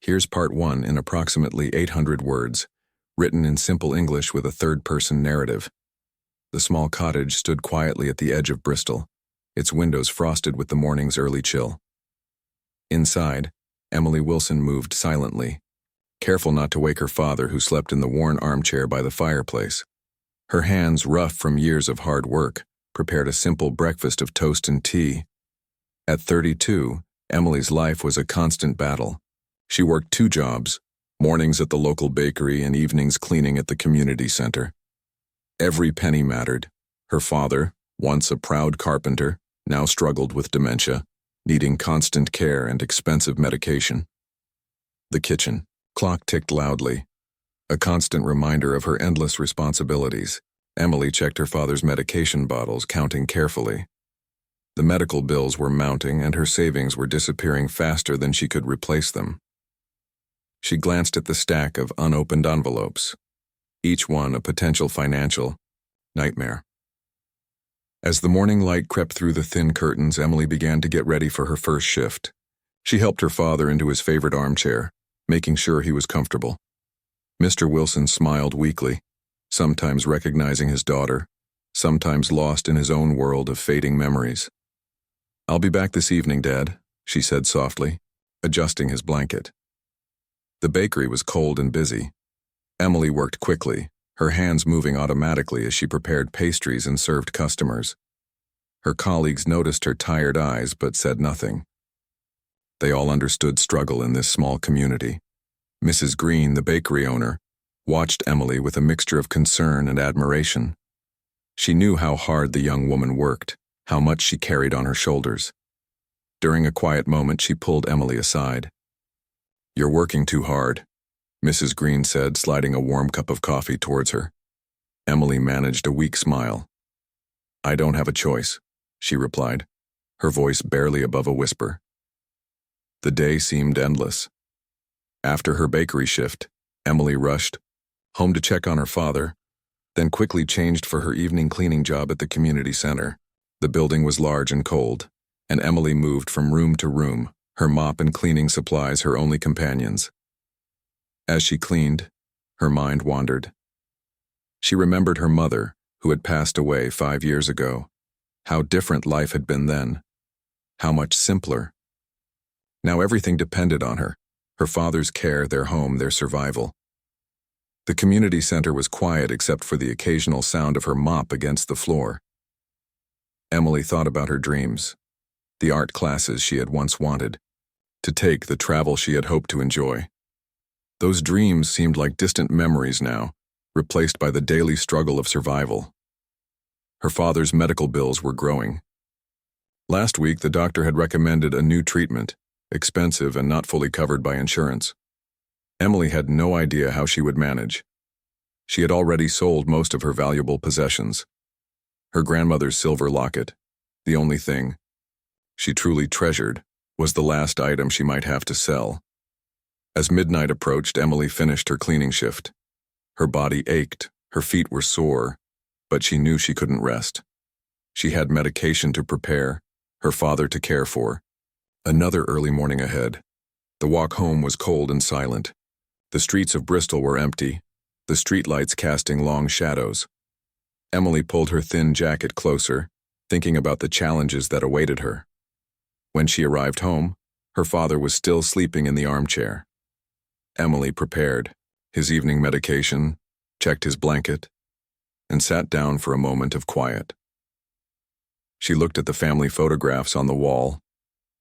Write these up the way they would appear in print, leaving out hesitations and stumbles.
Here's part 1 in approximately 800 words, written in simple English with a third-person narrative. The small cottage stood quietly at the edge of Bristol, its windows frosted with the morning's early chill. Inside, Emily Wilson moved silently, careful not to wake her father who slept in the worn armchair by the fireplace. Her hands, rough from years of hard work, prepared a simple breakfast of toast and tea. At 32, Emily's life was a constant battle. She worked 2 jobs, mornings at the local bakery and evenings cleaning at the community center. Every penny mattered. Her father, once a proud carpenter, now struggled with dementia, needing constant care and expensive medication. The kitchen clock ticked loudly, a constant reminder of her endless responsibilities. Emily checked her father's medication bottles, counting carefully. The medical bills were mounting and her savings were disappearing faster than she could replace them. She glanced at the stack of unopened envelopes, each one a potential financial nightmare. As the morning light crept through the thin curtains, Emily began to get ready for her first shift. She helped her father into his favorite armchair, making sure he was comfortable. Mr. Wilson smiled weakly, sometimes recognizing his daughter, sometimes lost in his own world of fading memories. "I'll be back this evening, Dad," she said softly, adjusting his blanket. The bakery was cold and busy. Emily worked quickly, her hands moving automatically as she prepared pastries and served customers. Her colleagues noticed her tired eyes but said nothing. They all understood struggle in this small community. Mrs. Green, the bakery owner, watched Emily with a mixture of concern and admiration. She knew how hard the young woman worked, how much she carried on her shoulders. During a quiet moment, she pulled Emily aside. "You're working too hard," Mrs. Green said, sliding a warm cup of coffee towards her. Emily managed a weak smile. "I don't have a choice," she replied, her voice barely above a whisper. The day seemed endless. After her bakery shift, Emily rushed home to check on her father, then quickly changed for her evening cleaning job at the community center. The building was large and cold, and Emily moved from room to room, her mop and cleaning supplies her only companions. As she cleaned, her mind wandered. She remembered her mother, who had passed away 5 years ago. How different life had been then. How much simpler. Now everything depended on her father's care, their home, their survival. The community center was quiet except for the occasional sound of her mop against the floor. Emily thought about her dreams, the art classes she had once wanted to take, the travel she had hoped to enjoy. Those dreams seemed like distant memories now, replaced by the daily struggle of survival. Her father's medical bills were growing. Last week, the doctor had recommended a new treatment, expensive and not fully covered by insurance. Emily had no idea how she would manage. She had already sold most of her valuable possessions. Her grandmother's silver locket, the only thing she truly treasured, was the last item she might have to sell. As midnight approached, Emily finished her cleaning shift. Her body ached, her feet were sore, but she knew she couldn't rest. She had medication to prepare, her father to care for. Another early morning ahead. The walk home was cold and silent. The streets of Bristol were empty, the streetlights casting long shadows. Emily pulled her thin jacket closer, thinking about the challenges that awaited her. When she arrived home, her father was still sleeping in the armchair. Emily prepared his evening medication, checked his blanket, and sat down for a moment of quiet. She looked at the family photographs on the wall.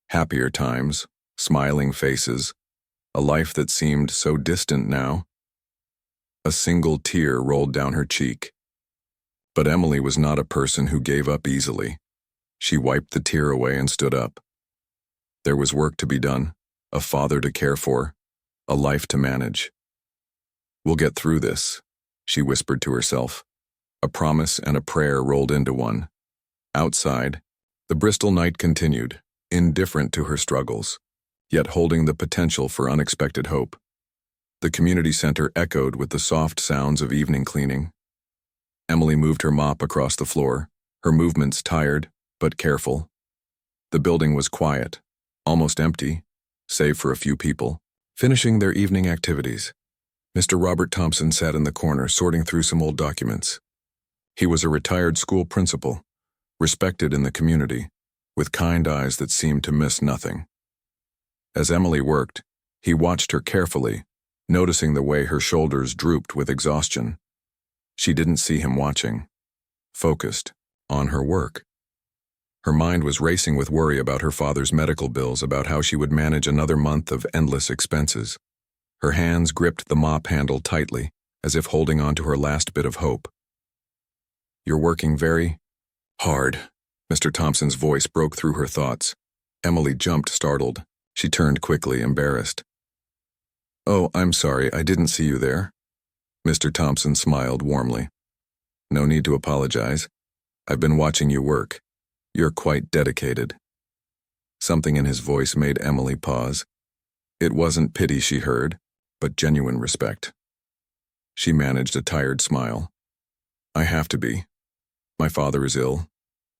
Happier times, smiling faces, a life that seemed so distant now. A single tear rolled down her cheek. But Emily was not a person who gave up easily. She wiped the tear away and stood up. There was work to be done, a father to care for, a life to manage. "We'll get through this," she whispered to herself. A promise and a prayer rolled into one. Outside, the Bristol night continued, indifferent to her struggles, yet holding the potential for unexpected hope. The community center echoed with the soft sounds of evening cleaning. Emily moved her mop across the floor, her movements tired but careful. The building was quiet, almost empty, save for a few people. Finishing their evening activities, Mr. Robert Thompson sat in the corner sorting through some old documents. He was a retired school principal, respected in the community, with kind eyes that seemed to miss nothing. As Emily worked, he watched her carefully, noticing the way her shoulders drooped with exhaustion. She didn't see him watching, focused on her work. Her mind was racing with worry about her father's medical bills, about how she would manage another month of endless expenses. Her hands gripped the mop handle tightly, as if holding on to her last bit of hope. "You're working very hard." Mr. Thompson's voice broke through her thoughts. Emily jumped, startled. She turned quickly, embarrassed. "Oh, I'm sorry, I didn't see you there." Mr. Thompson smiled warmly. "No need to apologize. I've been watching you work. You're quite dedicated." Something in his voice made Emily pause. It wasn't pity she heard, but genuine respect. She managed a tired smile. "I have to be. My father is ill,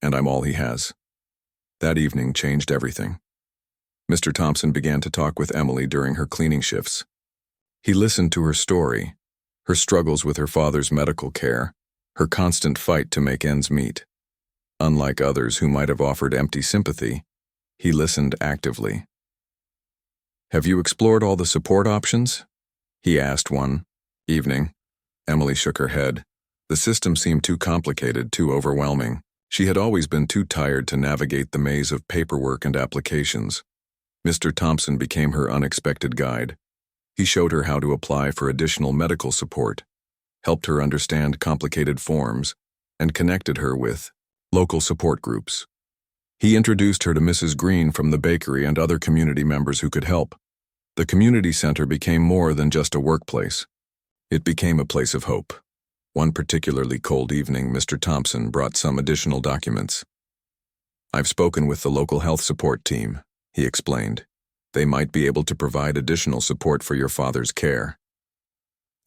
and I'm all he has." That evening changed everything. Mr. Thompson began to talk with Emily during her cleaning shifts. He listened to her story, her struggles with her father's medical care, her constant fight to make ends meet. Unlike others who might have offered empty sympathy, he listened actively. "Have you explored all the support options?" he asked one evening. Emily shook her head. The system seemed too complicated, too overwhelming. She had always been too tired to navigate the maze of paperwork and applications. Mr. Thompson became her unexpected guide. He showed her how to apply for additional medical support, helped her understand complicated forms, and connected her with local support groups. He introduced her to Mrs. Green from the bakery and other community members who could help. The community center became more than just a workplace. It became a place of hope. One particularly cold evening, Mr. Thompson brought some additional documents. "I've spoken with the local health support team," he explained. "They might be able to provide additional support for your father's care."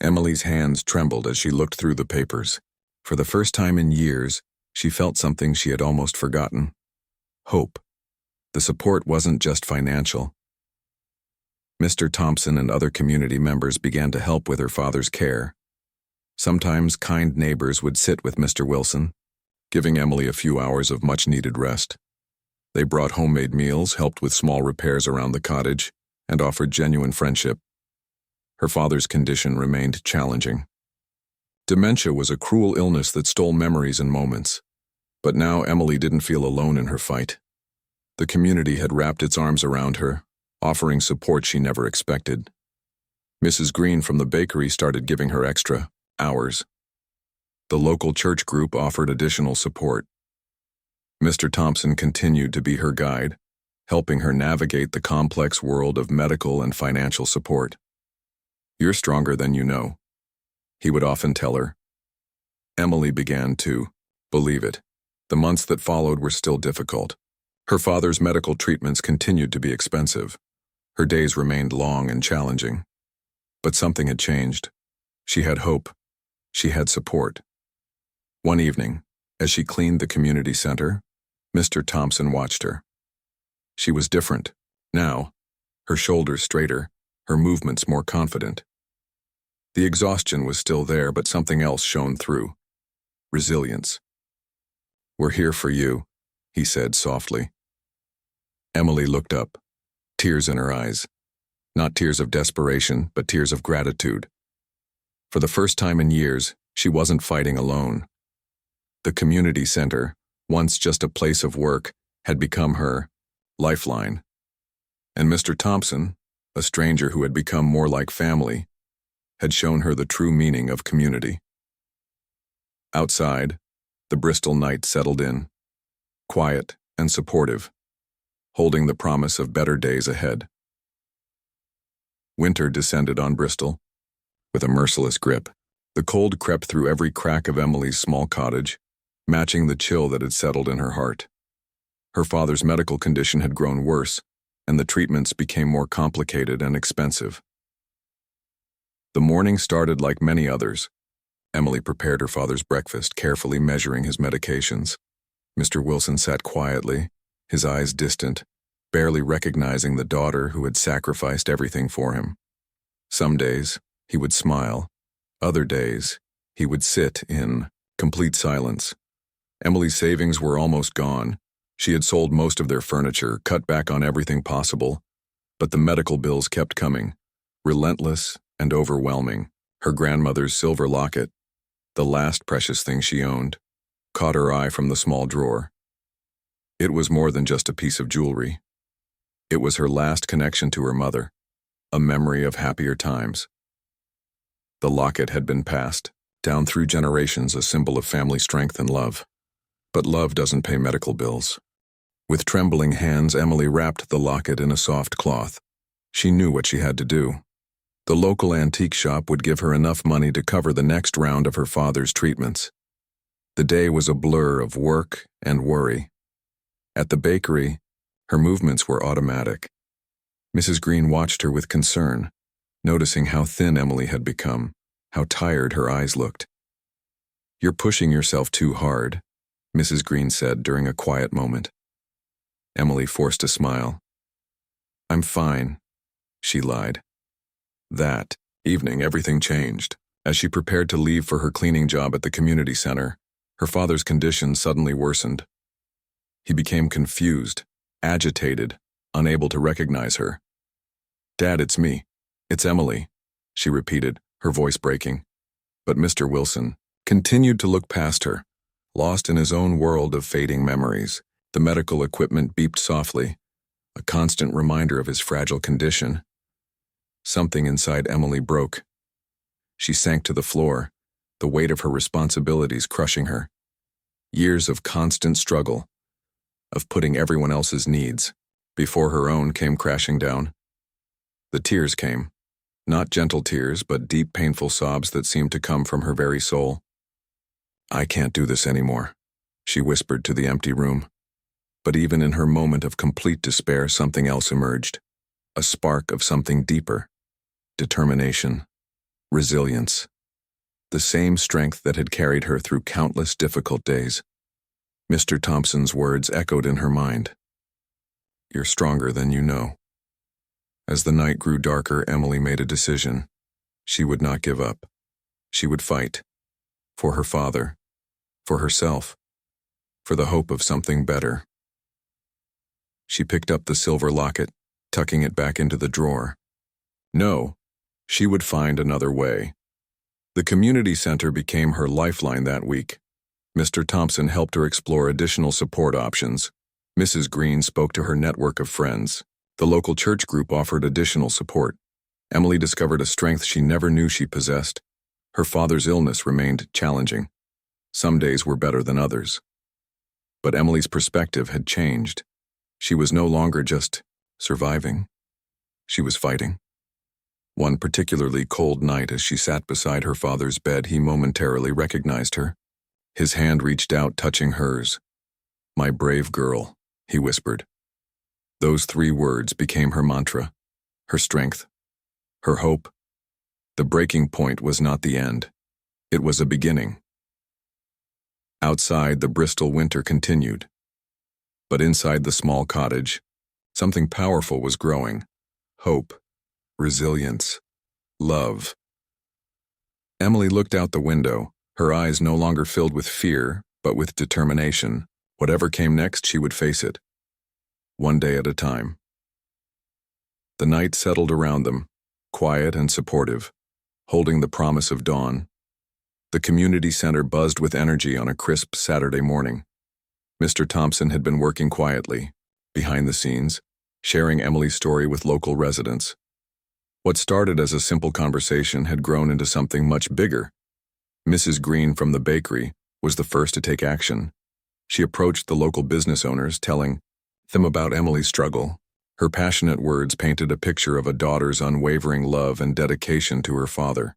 Emily's hands trembled as she looked through the papers. For the first time in years, she felt something she had almost forgotten. Hope. The support wasn't just financial. Mr. Thompson and other community members began to help with her father's care. Sometimes kind neighbors would sit with Mr. Wilson, giving Emily a few hours of much-needed rest. They brought homemade meals, helped with small repairs around the cottage, and offered genuine friendship. Her father's condition remained challenging. Dementia was a cruel illness that stole memories and moments. But now Emily didn't feel alone in her fight. The community had wrapped its arms around her, offering support she never expected. Mrs. Green from the bakery started giving her extra hours. The local church group offered additional support. Mr. Thompson continued to be her guide, helping her navigate the complex world of medical and financial support. "You're stronger than you know," he would often tell her. Emily began to believe it. The months that followed were still difficult. Her father's medical treatments continued to be expensive. Her days remained long and challenging. But something had changed. She had hope. She had support. One evening, as she cleaned the community center, Mr. Thompson watched her. She was different. Now, her shoulders straighter, her movements more confident. The exhaustion was still there, but something else shone through. Resilience. "We're here for you," he said softly. Emily looked up, tears in her eyes. Not tears of desperation, but tears of gratitude. For the first time in years, she wasn't fighting alone. The community center, once just a place of work, had become her lifeline. And Mr. Thompson, a stranger who had become more like family, had shown her the true meaning of community. Outside, the Bristol night settled in, quiet and supportive, holding the promise of better days ahead. Winter descended on Bristol. With a merciless grip, the cold crept through every crack of Emily's small cottage, matching the chill that had settled in her heart. Her father's medical condition had grown worse, and the treatments became more complicated and expensive. The morning started like many others. Emily prepared her father's breakfast, carefully measuring his medications. Mr. Wilson sat quietly, his eyes distant, barely recognizing the daughter who had sacrificed everything for him. Some days, he would smile. Other days, he would sit in complete silence. Emily's savings were almost gone. She had sold most of their furniture, cut back on everything possible, but the medical bills kept coming, relentless and overwhelming. Her grandmother's silver locket, the last precious thing she owned, caught her eye from the small drawer. It was more than just a piece of jewelry. It was her last connection to her mother, a memory of happier times. The locket had been passed, down through generations, a symbol of family strength and love. But love doesn't pay medical bills. With trembling hands, Emily wrapped the locket in a soft cloth. She knew what she had to do. The local antique shop would give her enough money to cover the next round of her father's treatments. The day was a blur of work and worry. At the bakery, her movements were automatic. Mrs. Green watched her with concern, noticing how thin Emily had become, how tired her eyes looked. "You're pushing yourself too hard," Mrs. Green said during a quiet moment. Emily forced a smile. "I'm fine," she lied. That evening, everything changed. As she prepared to leave for her cleaning job at the community center, her father's condition suddenly worsened. He became confused, agitated, unable to recognize her. "Dad, it's me. It's Emily," she repeated, her voice breaking. But Mr. Wilson continued to look past her, lost in his own world of fading memories. The medical equipment beeped softly, a constant reminder of his fragile condition. Something inside Emily broke. She sank to the floor, the weight of her responsibilities crushing her. Years of constant struggle, of putting everyone else's needs before her own, came crashing down. The tears came, not gentle tears, but deep, painful sobs that seemed to come from her very soul. "I can't do this anymore," she whispered to the empty room. But even in her moment of complete despair, something else emerged, a spark of something deeper. Determination, resilience, the same strength that had carried her through countless difficult days. Mr. Thompson's words echoed in her mind. "You're stronger than you know." As the night grew darker, Emily made a decision. She would not give up. She would fight. For her father. For herself. For the hope of something better. She picked up the silver locket, tucking it back into the drawer. No, she would find another way. The community center became her lifeline that week. Mr. Thompson helped her explore additional support options. Mrs. Green spoke to her network of friends. The local church group offered additional support. Emily discovered a strength she never knew she possessed. Her father's illness remained challenging. Some days were better than others. But Emily's perspective had changed. She was no longer just surviving. She was fighting. One particularly cold night, as she sat beside her father's bed, he momentarily recognized her. His hand reached out, touching hers. "My brave girl," he whispered. Those 3 words became her mantra, her strength, her hope. The breaking point was not the end. It was a beginning. Outside, the Bristol winter continued. But inside the small cottage, something powerful was growing. Hope, resilience, love. Emily looked out the window, her eyes no longer filled with fear, but with determination. Whatever came next, she would face it. One day at a time. The night settled around them, quiet and supportive, holding the promise of dawn. The community center buzzed with energy on a crisp Saturday morning. Mr. Thompson had been working quietly, behind the scenes, sharing Emily's story with local residents. What started as a simple conversation had grown into something much bigger. Mrs. Green from the bakery was the first to take action. She approached the local business owners, telling them about Emily's struggle. Her passionate words painted a picture of a daughter's unwavering love and dedication to her father.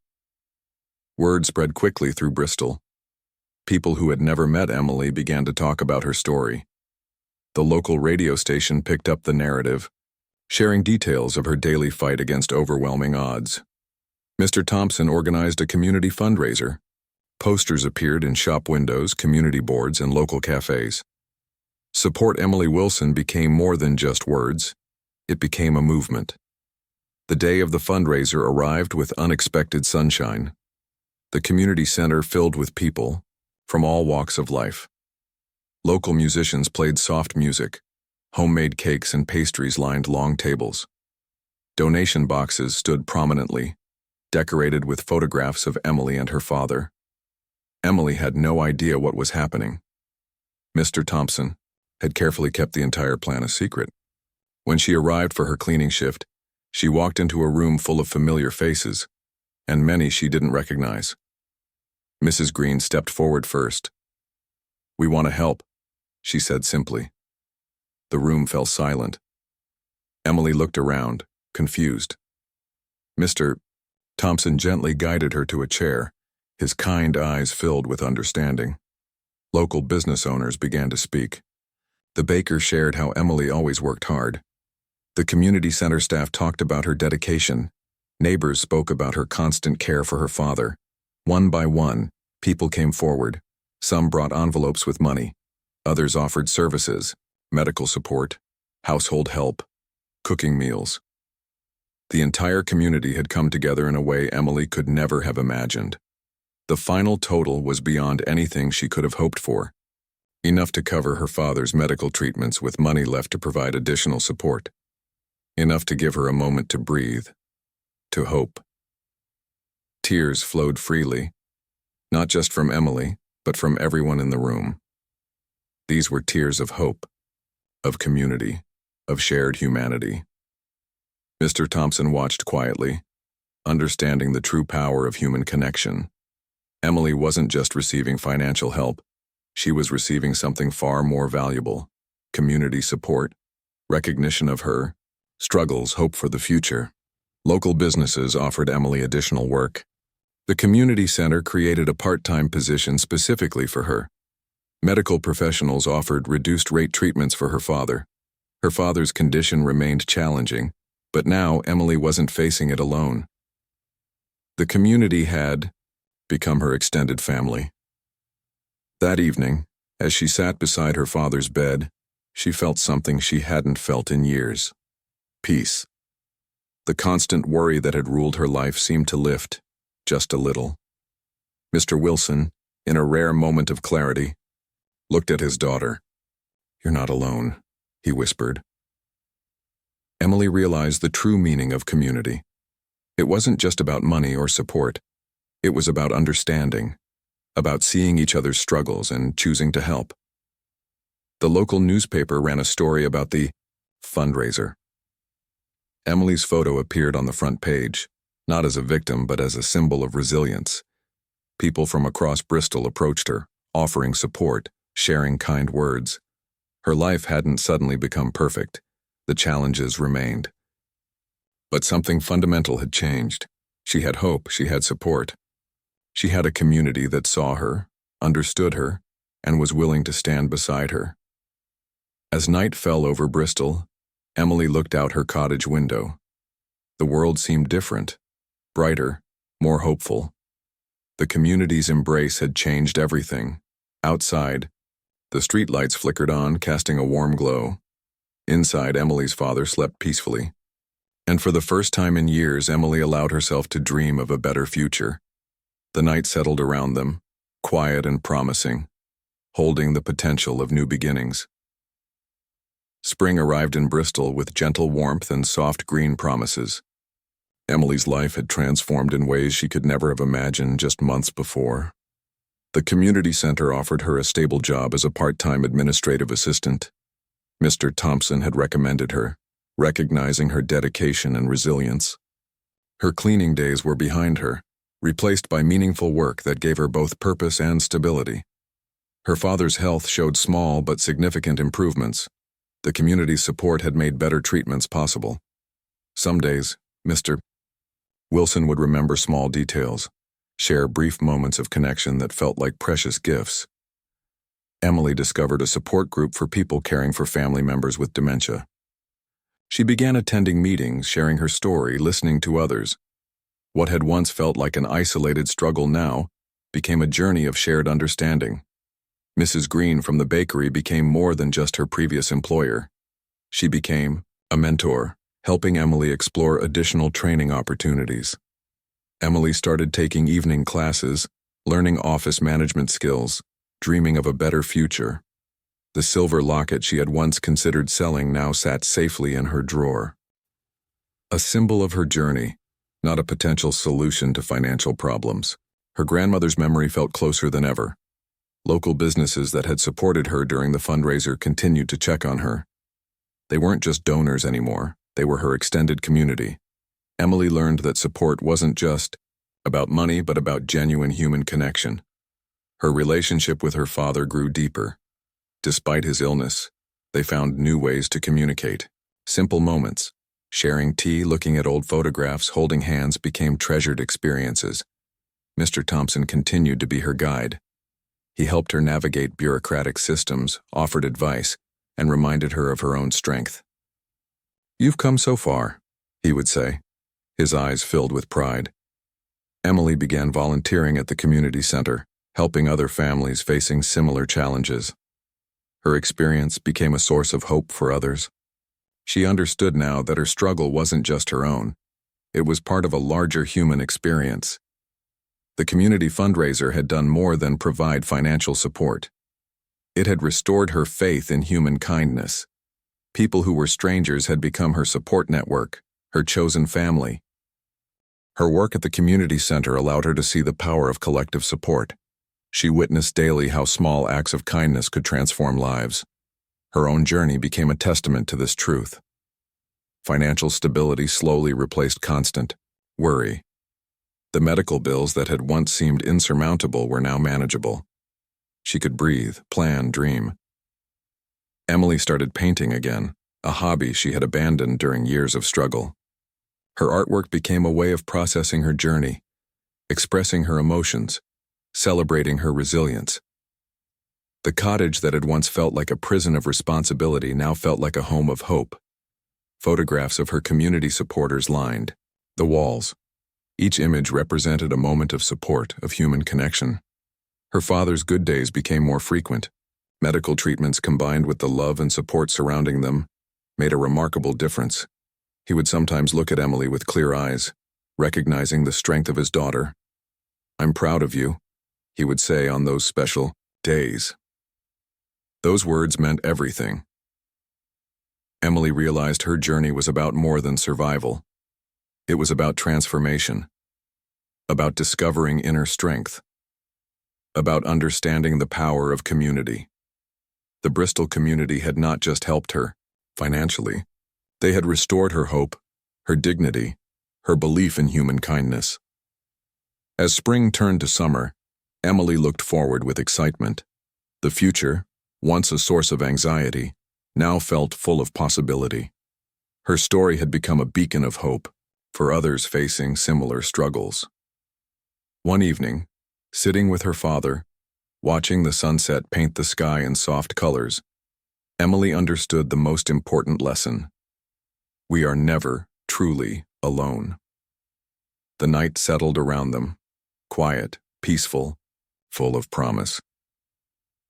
Word spread quickly through Bristol. People who had never met Emily began to talk about her story. The local radio station picked up the narrative, sharing details of her daily fight against overwhelming odds. Mr. Thompson organized a community fundraiser. Posters appeared in shop windows, community boards, and local cafes. Support Emily Wilson became more than just words. It became a movement. The day of the fundraiser arrived with unexpected sunshine. The community center filled with people from all walks of life. Local musicians played soft music. Homemade cakes and pastries lined long tables. Donation boxes stood prominently, decorated with photographs of Emily and her father. Emily had no idea what was happening. Mr. Thompson had carefully kept the entire plan a secret. When she arrived for her cleaning shift, she walked into a room full of familiar faces, and many she didn't recognize. Mrs. Green stepped forward first. "We want to help," she said simply. The room fell silent. Emily looked around, confused. Mr. Thompson gently guided her to a chair, his kind eyes filled with understanding. Local business owners began to speak. The baker shared how Emily always worked hard. The community center staff talked about her dedication. Neighbors spoke about her constant care for her father. One by one, people came forward. Some brought envelopes with money. Others offered services, medical support, household help, cooking meals. The entire community had come together in a way Emily could never have imagined. The final total was beyond anything she could have hoped for. Enough to cover her father's medical treatments with money left to provide additional support. Enough to give her a moment to breathe, to hope. Tears flowed freely, not just from Emily, but from everyone in the room. These were tears of hope, of community, of shared humanity. Mr. Thompson watched quietly, understanding the true power of human connection. Emily wasn't just receiving financial help, she was receiving something far more valuable: community support, recognition of her struggles, hope for the future. Local businesses offered Emily additional work. The community center created a part-time position specifically for her. Medical professionals offered reduced-rate treatments for her father. Her father's condition remained challenging, but now Emily wasn't facing it alone. The community had become her extended family. That evening, as she sat beside her father's bed, she felt something she hadn't felt in years: peace. The constant worry that had ruled her life seemed to lift, just a little. Mr. Wilson, in a rare moment of clarity, looked at his daughter. "You're not alone," he whispered. Emily realized the true meaning of community. It wasn't just about money or support. It was about understanding, about seeing each other's struggles and choosing to help. The local newspaper ran a story about the fundraiser. Emily's photo appeared on the front page, not as a victim but as a symbol of resilience. People from across Bristol approached her, offering support, sharing kind words. Her life hadn't suddenly become perfect. The challenges remained. But something fundamental had changed. She had hope, she had support. She had a community that saw her, understood her, and was willing to stand beside her. As night fell over Bristol, Emily looked out her cottage window. The world seemed different, brighter, more hopeful. The community's embrace had changed everything. Outside, the streetlights flickered on, casting a warm glow. Inside, Emily's father slept peacefully. And for the first time in years, Emily allowed herself to dream of a better future. The night settled around them, quiet and promising, holding the potential of new beginnings. Spring arrived in Bristol with gentle warmth and soft green promises. Emily's life had transformed in ways she could never have imagined just months before. The community center offered her a stable job as a part-time administrative assistant. Mr. Thompson had recommended her, recognizing her dedication and resilience. Her cleaning days were behind her, replaced by meaningful work that gave her both purpose and stability. Her father's health showed small but significant improvements. The community's support had made better treatments possible. Some days, Mr. Wilson would remember small details, share brief moments of connection that felt like precious gifts. Emily discovered a support group for people caring for family members with dementia. She began attending meetings, sharing her story, listening to others. What had once felt like an isolated struggle now became a journey of shared understanding. Mrs. Green from the bakery became more than just her previous employer. She became a mentor, helping Emily explore additional training opportunities. Emily started taking evening classes, learning office management skills, dreaming of a better future. The silver locket she had once considered selling now sat safely in her drawer. A symbol of her journey, not a potential solution to financial problems. Her grandmother's memory felt closer than ever. Local businesses that had supported her during the fundraiser continued to check on her. They weren't just donors anymore, they were her extended community. Emily learned that support wasn't just about money, but about genuine human connection. Her relationship with her father grew deeper. Despite his illness, they found new ways to communicate. Simple moments, sharing tea, looking at old photographs, holding hands became treasured experiences. Mr. Thompson continued to be her guide. He helped her navigate bureaucratic systems, offered advice, and reminded her of her own strength. "You've come so far," he would say, his eyes filled with pride. Emily began volunteering at the community center, helping other families facing similar challenges. Her experience became a source of hope for others. She understood now that her struggle wasn't just her own. It was part of a larger human experience. The community fundraiser had done more than provide financial support. It had restored her faith in human kindness. People who were strangers had become her support network, her chosen family. Her work at the community center allowed her to see the power of collective support. She witnessed daily how small acts of kindness could transform lives. Her own journey became a testament to this truth. Financial stability slowly replaced constant worry. The medical bills that had once seemed insurmountable were now manageable. She could breathe, plan, dream. Emily started painting again, a hobby she had abandoned during years of struggle. Her artwork became a way of processing her journey, expressing her emotions, celebrating her resilience. The cottage that had once felt like a prison of responsibility now felt like a home of hope. Photographs of her community supporters lined the walls. Each image represented a moment of support, of human connection. Her father's good days became more frequent. Medical treatments combined with the love and support surrounding them made a remarkable difference. He would sometimes look at Emily with clear eyes, recognizing the strength of his daughter. "I'm proud of you," he would say on those special days. Those words meant everything. Emily realized her journey was about more than survival. It was about transformation, about discovering inner strength, about understanding the power of community. The Bristol community had not just helped her financially. They had restored her hope, her dignity, her belief in human kindness. As spring turned to summer, Emily looked forward with excitement. The future, once a source of anxiety, now felt full of possibility. Her story had become a beacon of hope for others facing similar struggles. One evening, sitting with her father, watching the sunset paint the sky in soft colors, Emily understood the most important lesson. We are never truly alone. The night settled around them, quiet, peaceful, full of promise.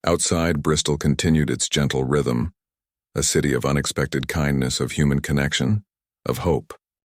Outside, Bristol continued its gentle rhythm, a city of unexpected kindness, of human connection, of hope.